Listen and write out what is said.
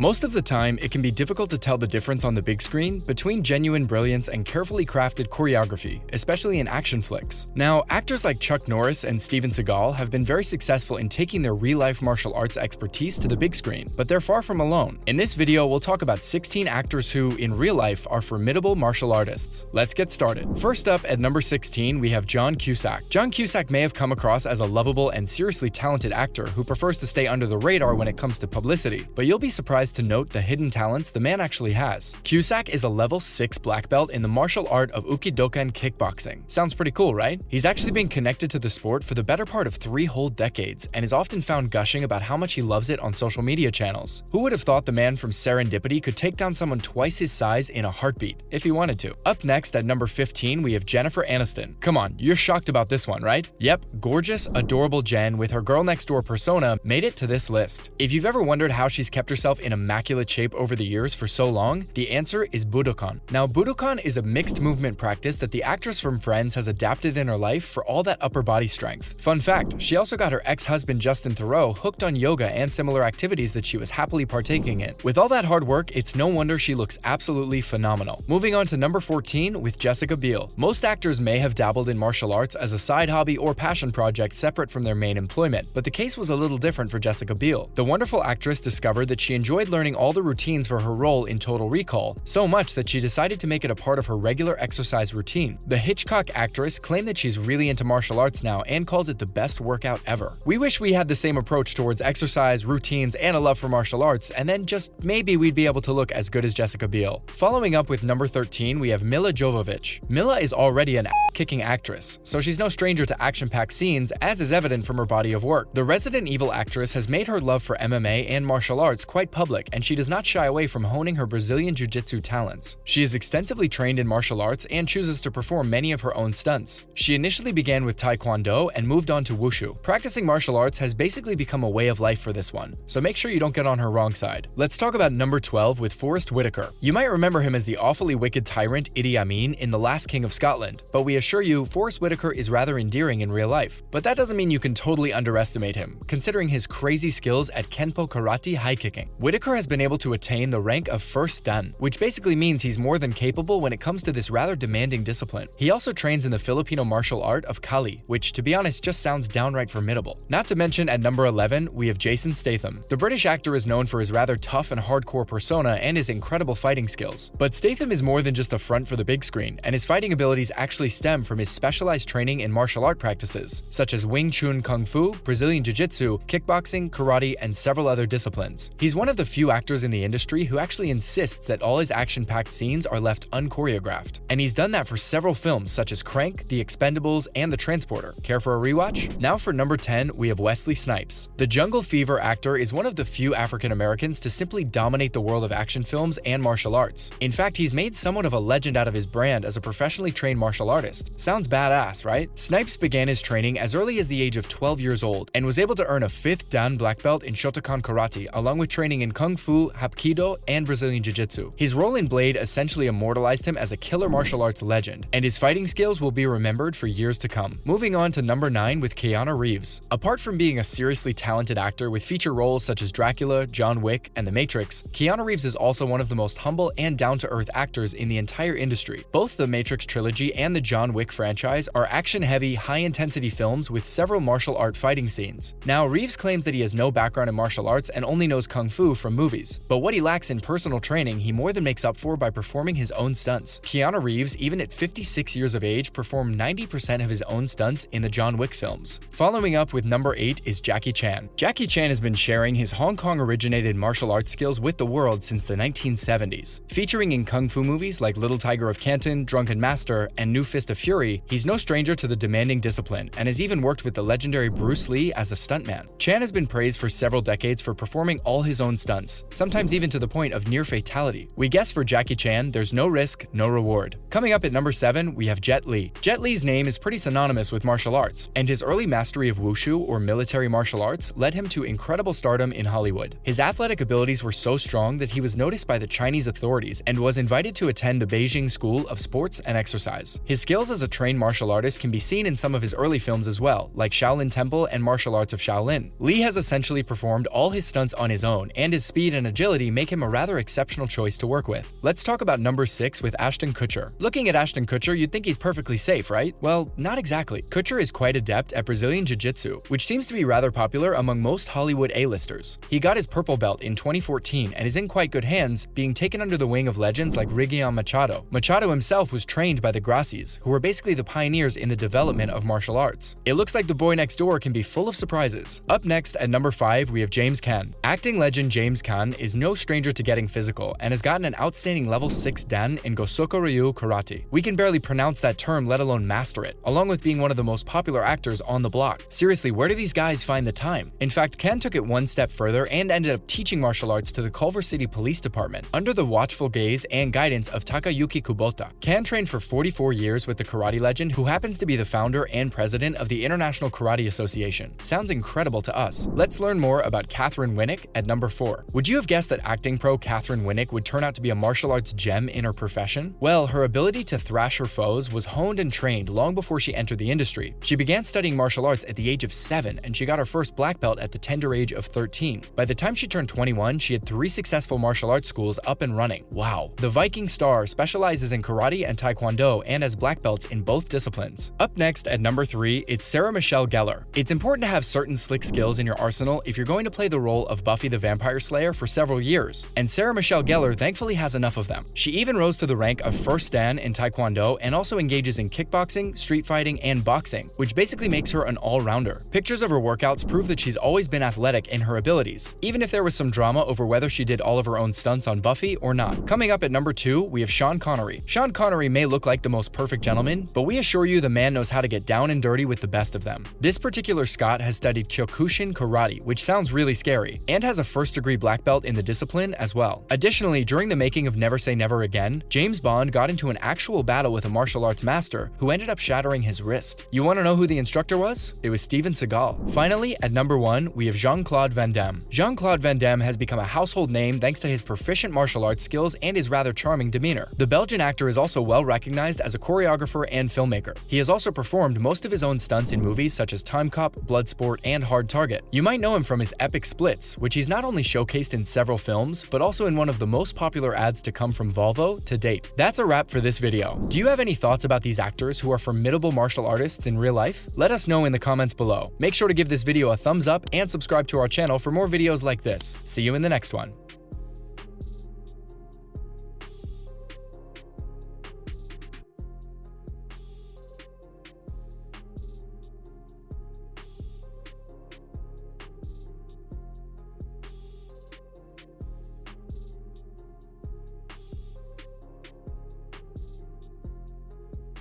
Most of the time, it can be difficult to tell the difference on the big screen between genuine brilliance and carefully crafted choreography, especially in action flicks. Now, actors like Chuck Norris and Steven Seagal have been very successful in taking their real-life martial arts expertise to the big screen, but they're far from alone. In this video, we'll talk about 16 actors who, in real life, are formidable martial artists. Let's get started. First up, at number 16, we have John Cusack. John Cusack may have come across as a lovable and seriously talented actor who prefers to stay under the radar when it comes to publicity, but you'll be surprised to note the hidden talents the man actually has. Cusack is a level 6 black belt in the martial art of Ukidokan kickboxing. Sounds pretty cool, right? He's actually been connected to the sport for the better part of 3 whole decades and is often found gushing about how much he loves it on social media channels. Who would have thought the man from Serendipity could take down someone twice his size in a heartbeat, if he wanted to? Up next, at number 15, we have Jennifer Aniston. Come on, you're shocked about this one, right? Yep, gorgeous, adorable Jen with her girl next door persona made it to this list. If you've ever wondered how she's kept herself in immaculate shape over the years for so long, the answer is Budokan. Now, Budokan is a mixed movement practice that the actress from Friends has adapted in her life for all that upper body strength. Fun fact, she also got her ex-husband Justin Theroux hooked on yoga and similar activities that she was happily partaking in. With all that hard work, it's no wonder she looks absolutely phenomenal. Moving on to number 14 with Jessica Biel. Most actors may have dabbled in martial arts as a side hobby or passion project separate from their main employment, but the case was a little different for Jessica Biel. The wonderful actress discovered that she enjoyed learning all the routines for her role in Total Recall, so much that she decided to make it a part of her regular exercise routine. The Hitchcock actress claimed that she's really into martial arts now and calls it the best workout ever. We wish we had the same approach towards exercise, routines, and a love for martial arts, and then just maybe we'd be able to look as good as Jessica Biel. Following up with number 13, we have Milla Jovovich. Milla is already an kicking actress, so she's no stranger to action-packed scenes, as is evident from her body of work. The Resident Evil actress has made her love for MMA and martial arts quite public, and she does not shy away from honing her Brazilian jiu-jitsu talents. She is extensively trained in martial arts and chooses to perform many of her own stunts. She initially began with Taekwondo and moved on to Wushu. Practicing martial arts has basically become a way of life for this one, so make sure you don't get on her wrong side. Let's talk about number 12 with Forrest Whitaker. You might remember him as the awfully wicked tyrant Idi Amin in The Last King of Scotland, but we assure you, Forrest Whitaker is rather endearing in real life. But that doesn't mean you can totally underestimate him, considering his crazy skills at Kenpo Karate high kicking. Whitaker has been able to attain the rank of First Dan, which basically means he's more than capable when it comes to this rather demanding discipline. He also trains in the Filipino martial art of Kali, which to be honest just sounds downright formidable. Not to mention, at number 11, we have Jason Statham. The British actor is known for his rather tough and hardcore persona and his incredible fighting skills. But Statham is more than just a front for the big screen, and his fighting abilities actually stem from his specialized training in martial art practices, such as Wing Chun Kung Fu, Brazilian Jiu-Jitsu, kickboxing, karate, and several other disciplines. He's one of the few actors in the industry who actually insists that all his action-packed scenes are left unchoreographed. And he's done that for several films such as Crank, The Expendables, and The Transporter. Care for a rewatch? Now for number 10, we have Wesley Snipes. The Jungle Fever actor is one of the few African Americans to simply dominate the world of action films and martial arts. In fact, he's made somewhat of a legend out of his brand as a professionally trained martial artist. Sounds badass, right? Snipes began his training as early as the age of 12 years old and was able to earn a 5th Dan black belt in Shotokan Karate, along with training in Kung Fu, Hapkido, and Brazilian Jiu-Jitsu. His role in Blade essentially immortalized him as a killer martial arts legend, and his fighting skills will be remembered for years to come. Moving on to number 9 with Keanu Reeves. Apart from being a seriously talented actor with feature roles such as Dracula, John Wick, and The Matrix, Keanu Reeves is also one of the most humble and down-to-earth actors in the entire industry. Both the Matrix trilogy and the John Wick franchise are action-heavy, high-intensity films with several martial art fighting scenes. Now, Reeves claims that he has no background in martial arts and only knows Kung Fu from movies, but what he lacks in personal training, he more than makes up for by performing his own stunts. Keanu Reeves, even at 56 years of age, performed 90% of his own stunts in the John Wick films. Following up with number 8 is Jackie Chan. Jackie Chan has been sharing his Hong Kong-originated martial arts skills with the world since the 1970s. Featuring in Kung Fu movies like Little Tiger of Canton, Drunken Master, and New Fist of Fury, he's no stranger to the demanding discipline and has even worked with the legendary Bruce Lee as a stuntman. Chan has been praised for several decades for performing all his own stunts, sometimes even to the point of near fatality. We guess for Jackie Chan, there's no risk, no reward. Coming up at number 7, we have Jet Li. Jet Li's name is pretty synonymous with martial arts, and his early mastery of Wushu, or military martial arts, led him to incredible stardom in Hollywood. His athletic abilities were so strong that he was noticed by the Chinese authorities and was invited to attend the Beijing School of Sports and Exercise. His skills as a trained martial artist can be seen in some of his early films as well, like Shaolin Temple and Martial Arts of Shaolin. Li has essentially performed all his stunts on his own and is speed and agility make him a rather exceptional choice to work with. Let's talk about number 6 with Ashton Kutcher. Looking at Ashton Kutcher, you'd think he's perfectly safe, right? Well, not exactly. Kutcher is quite adept at Brazilian Jiu-Jitsu, which seems to be rather popular among most Hollywood A-listers. He got his purple belt in 2014 and is in quite good hands, being taken under the wing of legends like Rigion Machado. Machado himself was trained by the Gracies, who were basically the pioneers in the development of martial arts. It looks like the boy next door can be full of surprises. Up next, at number 5, we have James Caan. Acting legend James Caan is no stranger to getting physical and has gotten an outstanding level 6 Dan in Gosoku Ryu Karate. We can barely pronounce that term, let alone master it, along with being one of the most popular actors on the block. Seriously, where do these guys find the time? In fact, Caan took it one step further and ended up teaching martial arts to the Culver City Police Department under the watchful gaze and guidance of Takayuki Kubota. Caan trained for 44 years with the karate legend, who happens to be the founder and president of the International Karate Association. Sounds incredible to us. Let's learn more about Catherine Winnick at number 4. Would you have guessed that acting pro Catherine Winnick would turn out to be a martial arts gem in her profession? Well, her ability to thrash her foes was honed and trained long before she entered the industry. She began studying martial arts at the age of 7, and she got her first black belt at the tender age of 13. By the time she turned 21, she had 3 successful martial arts schools up and running. Wow. The Viking star specializes in karate and taekwondo and has black belts in both disciplines. Up next at number 3, it's Sarah Michelle Gellar. It's important to have certain slick skills in your arsenal if you're going to play the role of Buffy the Vampire Slayer for several years, and Sarah Michelle Gellar thankfully has enough of them. She even rose to the rank of first dan in taekwondo and also engages in kickboxing, street fighting, and boxing, which basically makes her an all-rounder. Pictures of her workouts prove that she's always been athletic in her abilities, even if there was some drama over whether she did all of her own stunts on Buffy or not. Coming up at number 2, we have Sean Connery. Sean Connery may look like the most perfect gentleman, but we assure you the man knows how to get down and dirty with the best of them. This particular Scot has studied Kyokushin Karate, which sounds really scary, and has a first-degree black belt in the discipline as well. Additionally, during the making of Never Say Never Again, James Bond got into an actual battle with a martial arts master who ended up shattering his wrist. You want to know who the instructor was? It was Steven Seagal. Finally, at number 1, we have Jean-Claude Van Damme. Jean-Claude Van Damme has become a household name thanks to his proficient martial arts skills and his rather charming demeanor. The Belgian actor is also well recognized as a choreographer and filmmaker. He has also performed most of his own stunts in movies such as Time Cop, Bloodsport, and Hard Target. You might know him from his epic splits, which he's not only showcased in several films, but also in one of the most popular ads to come from Volvo to date. That's a wrap for this video. Do you have any thoughts about these actors who are formidable martial artists in real life? Let us know in the comments below. Make sure to give this video a thumbs up and subscribe to our channel for more videos like this. See you in the next one.